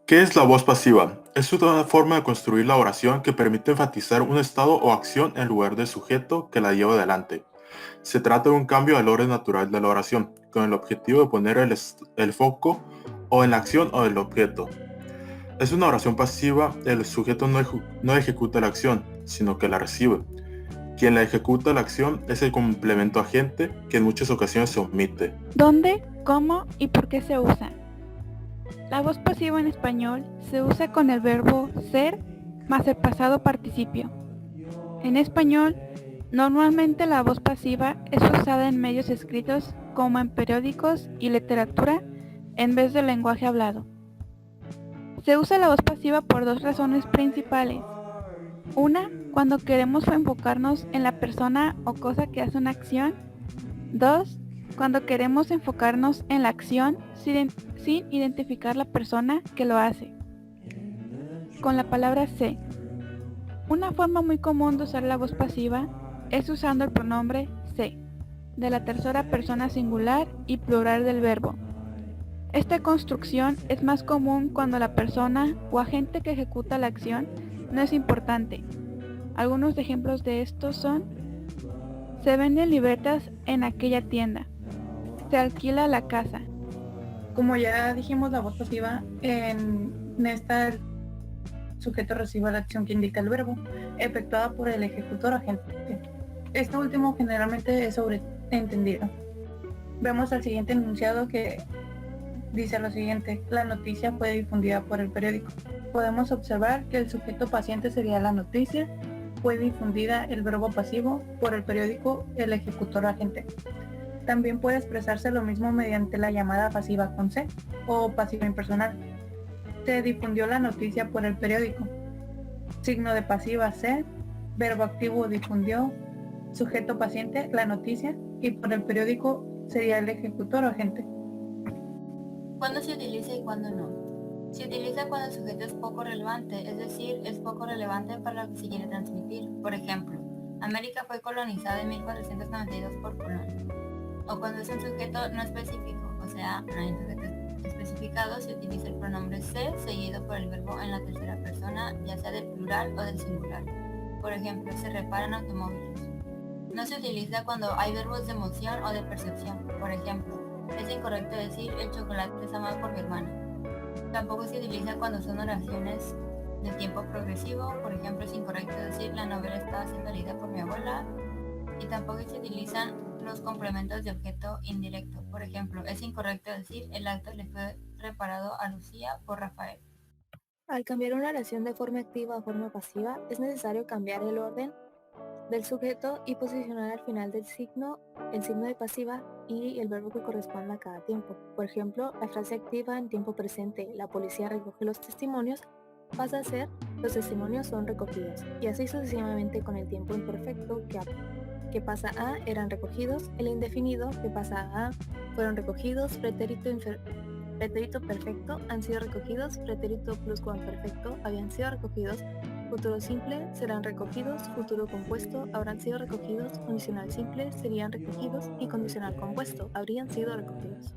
¿Qué es la voz pasiva? Es una forma de construir la oración que permite enfatizar un estado o acción en lugar del sujeto que la lleva adelante. Se trata de un cambio al orden natural de la oración, con el objetivo de poner el foco o en la acción o el objeto. Es una oración pasiva, el sujeto no ejecuta la acción, sino que la recibe. Quien la ejecuta la acción es el complemento agente que en muchas ocasiones se omite. ¿Dónde, cómo y por qué se usa? La voz pasiva en español se usa con el verbo ser más el pasado participio. En español, normalmente la voz pasiva es usada en medios escritos como en periódicos y literatura en vez del lenguaje hablado. Se usa la voz pasiva por dos razones principales. Una, cuando queremos enfocarnos en la persona o cosa que hace una acción. Dos, cuando queremos enfocarnos en la acción sin identificar la persona que lo hace. Con la palabra se. Una forma muy común de usar la voz pasiva es usando el pronombre se, de la tercera persona singular y plural del verbo. Esta construcción es más común cuando la persona o agente que ejecuta la acción no es importante. Algunos ejemplos de estos son: se venden libretas en aquella tienda. Se alquila la casa. Como ya dijimos, la voz pasiva en esta el sujeto recibe la acción que indica el verbo, efectuada por el ejecutor agente. Este último generalmente es sobreentendido. Vemos al siguiente enunciado que dice lo siguiente: la noticia fue difundida por el periódico. Podemos observar que el sujeto paciente sería la noticia, fue difundida el verbo pasivo, por el periódico el ejecutor agente. También puede expresarse lo mismo mediante la llamada pasiva con C o pasiva impersonal. Se difundió la noticia por el periódico. Signo de pasiva C, verbo activo difundió, sujeto paciente la noticia y por el periódico sería el ejecutor o agente. ¿Cuándo se utiliza y cuándo no? Se utiliza cuando el sujeto es poco relevante, es decir, es poco relevante para lo que se quiere transmitir. Por ejemplo, América fue colonizada en 1492 por Colón. O cuando es un sujeto no específico, o sea, no hay sujeto especificado, se utiliza el pronombre se seguido por el verbo en la tercera persona, ya sea del plural o del singular. Por ejemplo, se reparan automóviles. No se utiliza cuando hay verbos de emoción o de percepción. Por ejemplo, es incorrecto decir el chocolate es amado por mi hermana. Tampoco se utiliza cuando son oraciones de tiempo progresivo. Por ejemplo, es incorrecto decir la novela estaba siendo leída por mi abuela. Y tampoco se utilizan los complementos de objeto indirecto. Por ejemplo, es incorrecto decir el acto le fue reparado a Lucía por Rafael. Al cambiar una oración de forma activa a forma pasiva, es necesario cambiar el orden del sujeto y posicionar al final del signo el signo de pasiva y el verbo que corresponda a cada tiempo. Por ejemplo, la frase activa en tiempo presente, la policía recoge los testimonios, pasa a ser los testimonios son recogidos, y así sucesivamente con el tiempo imperfecto que pasa a eran recogidos, el indefinido que pasa a fueron recogidos, pretérito perfecto han sido recogidos, pretérito pluscuamperfecto habían sido recogidos, futuro simple serán recogidos, futuro compuesto habrán sido recogidos, condicional simple serían recogidos y condicional compuesto habrían sido recogidos.